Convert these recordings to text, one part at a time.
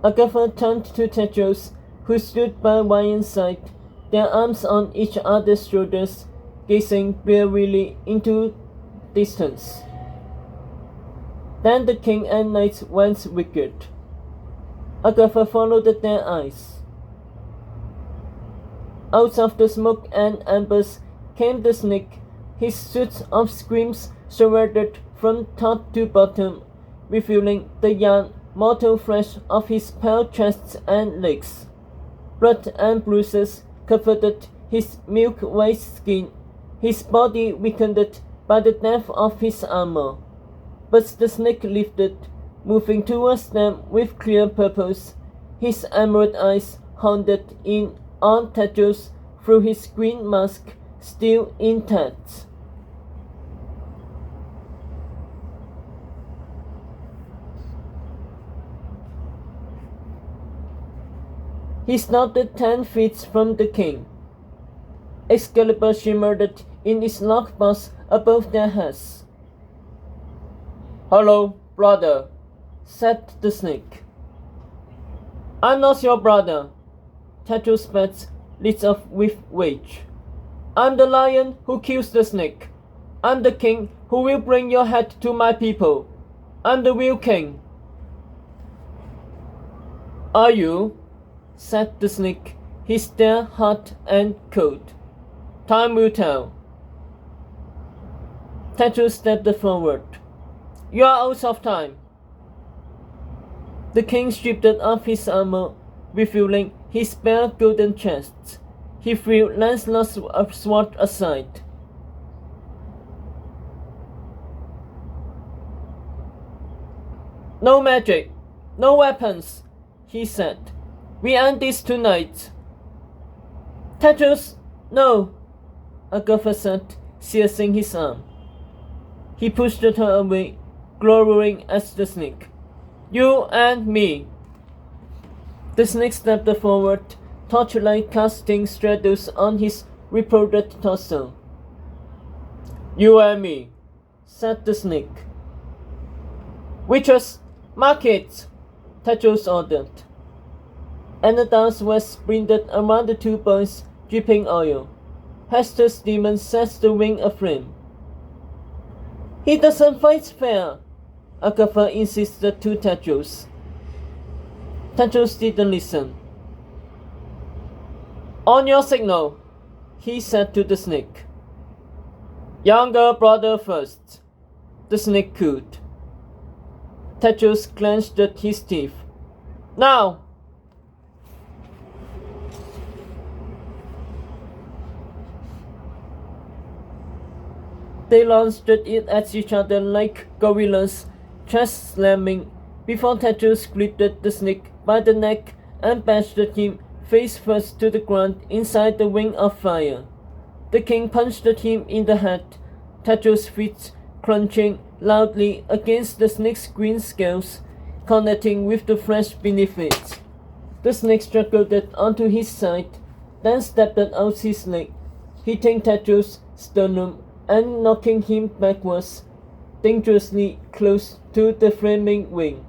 Agatha turned to Tetros, who stood by Ryan's side, their arms on each other's shoulders, gazing wearily into distance. Then the king and knights went wicked. Agatha followed their eyes. Out of the smoke and embers came the snake, his suit of screams shredded from top to bottom, revealing the young mortal flesh of his pale chest and legs. Blood and bruises covered his milk-white skin, his body weakened by the depth of his armor. But the snake lifted, moving towards them with clear purpose, his emerald eyes haunted in on Tetros through his green mask still intact. He started 10 feet from the king. Excalibur shimmered in its lock box above their heads. "Hello, brother," said the snake. "I'm not your brother," Tetros spat, lit up with rage. "I'm the lion who kills the snake. I'm the king who will bring your head to my people. I'm the real king." "Are you?" said the snake, his stare hot and cold. "Time will tell." Tetros stepped forward. "You are out of time." The king stripped off his armor, revealing his bare golden chest. He threw Lancelot's sword aside. "No magic, no weapons," he said. "We end this tonight." "Tetros, no," Agatha said, seizing his arm. He pushed her away, glowering at the snake. "You and me." The snake stepped forward, torchlight casting shadows on his reported torso. "You and me," said the snake. "Witches, mark it," Tetros ordered. And the dance was sprinted around the two boys, dripping oil. Hester's demon set the ring aflame. "He doesn't fight fair," Agatha insisted to Tetros. Tetros didn't listen. "On your signal," he said to the snake. "Younger brother first," the snake cooed. Tetros clenched his teeth. "Now!" They launched it at each other like gorillas, chest slamming, before Tetros gripped the snake by the neck and bashed him face first to the ground inside the ring of fire. The king punched him in the head, Tetros' feet crunching loudly against the snake's green scales, connecting with the flesh beneath it. The snake struggled onto his side, then stepped out his leg, hitting Tetros' sternum and knocking him backwards, dangerously close to the flaming ring.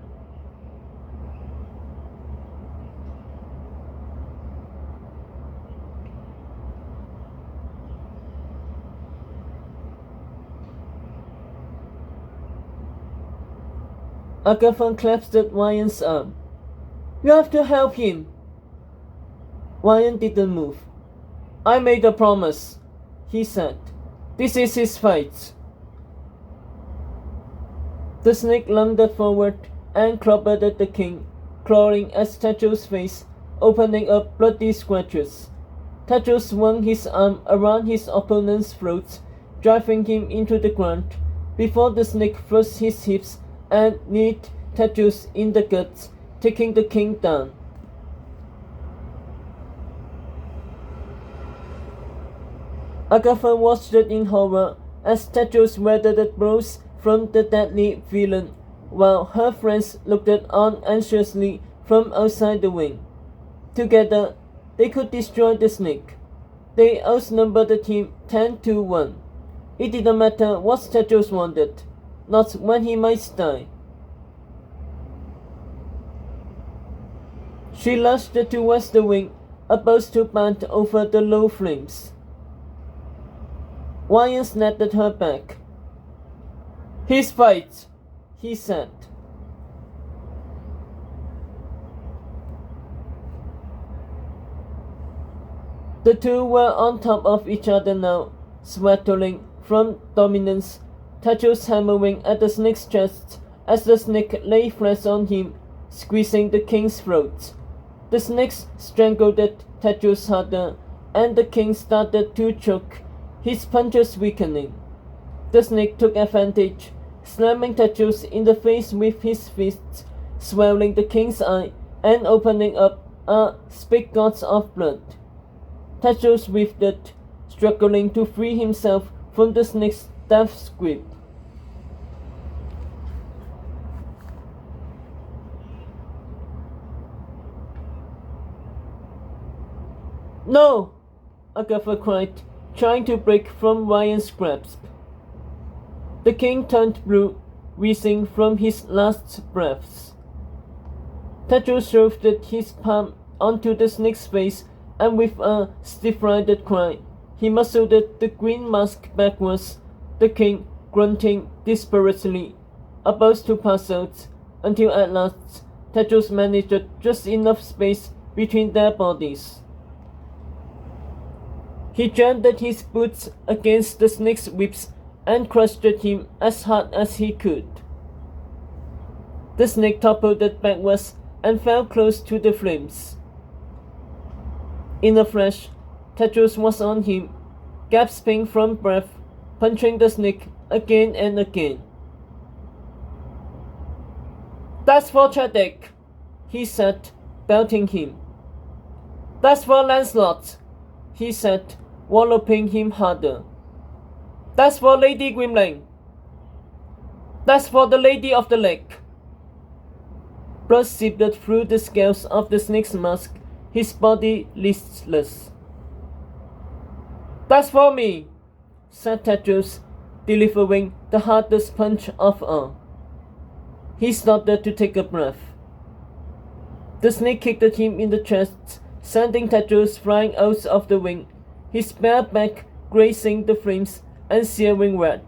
Agatha clasped Ryan's arm. "You have to help him." Ryan didn't move. "I made a promise," he said. "This is his fight." The snake lunged forward and clobbered the king, clawing at Tetros' face, opening up bloody scratches. Tetros swung his arm around his opponent's throat, driving him into the ground, before the snake thrust his hips and kneed Tetros in the guts, taking the king down. Agatha watched in horror as Tetros weathered blows from the deadly villain, while her friends looked on anxiously from outside the ring. Together, they could destroy the snake. They outnumbered him 10-1. It didn't matter what Tetros wanted, not when he might die. She lurched towards the wing, about to bound over the low flames. Ryan snapped at her back. "His fight," he said. The two were on top of each other now, sweating from dominance, Tetros hammering at the snake's chest as the snake lay flat on him, squeezing the king's throat. The snake strangled at Tetros harder, and the king started to choke, his punches weakening. The snake took advantage, slamming Tetros in the face with his fists, swelling the king's eye and opening up a spigot of blood. Tetros writhed, struggling to free himself from the snake's death grip. "No!" Agatha cried, trying to break from Ryan's grasp. The king turned blue, wheezing from his last breaths. Tetros shoved his palm onto the snake's face, and with a stifled cry, he muscled the green mask backwards, the king grunting desperately, about to pass out, until at last Tetros managed just enough space between their bodies. He jammed his boots against the snake's ribs and crushed him as hard as he could. The snake toppled backwards and fell close to the flames. In a flash, Tetros was on him, gasping from breath, punching the snake again and again. "That's for Chadwick," he said, belting him. "That's for Lancelot," he said, walloping him harder. "That's for Lady Grimling. That's for the Lady of the Lake." Blood seeped through the scales of the snake's mask, his body listless. "That's for me," said Tetros, delivering the hardest punch of all. He stopped to take a breath. The snake kicked him in the chest, sending Tetros flying out of the wing, his bare back grazing the flames and searing red.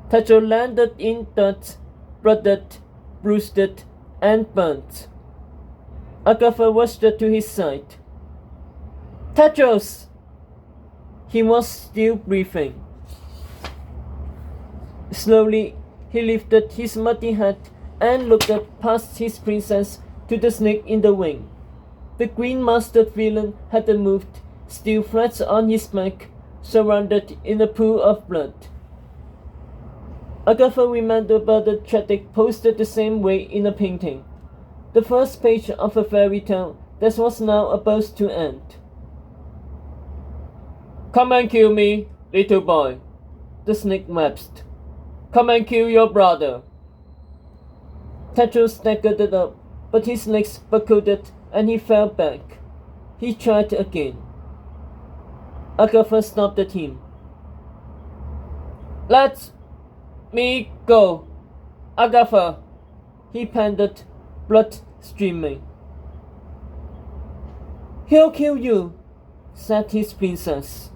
Tetros landed in dirt, blooded, bruised, and burnt. Agatha rushed to his side. "Tetros!" He was still breathing. Slowly, he lifted his muddy head and looked up past his princess to the snake in the wing. The green-masked villain had moved, still flat on his back, surrounded in a pool of blood. Agatha remembered that Chadwick posted the same way in a painting, the first page of a fairy tale that was now about to end. "Come and kill me, little boy," the snake wept. "Come and kill your brother." Tetros staggered up, but his legs buckled and he fell back. He tried again. Agatha stopped him. "Let me go, Agatha," he panted, blood streaming. "He'll kill you," said his princess.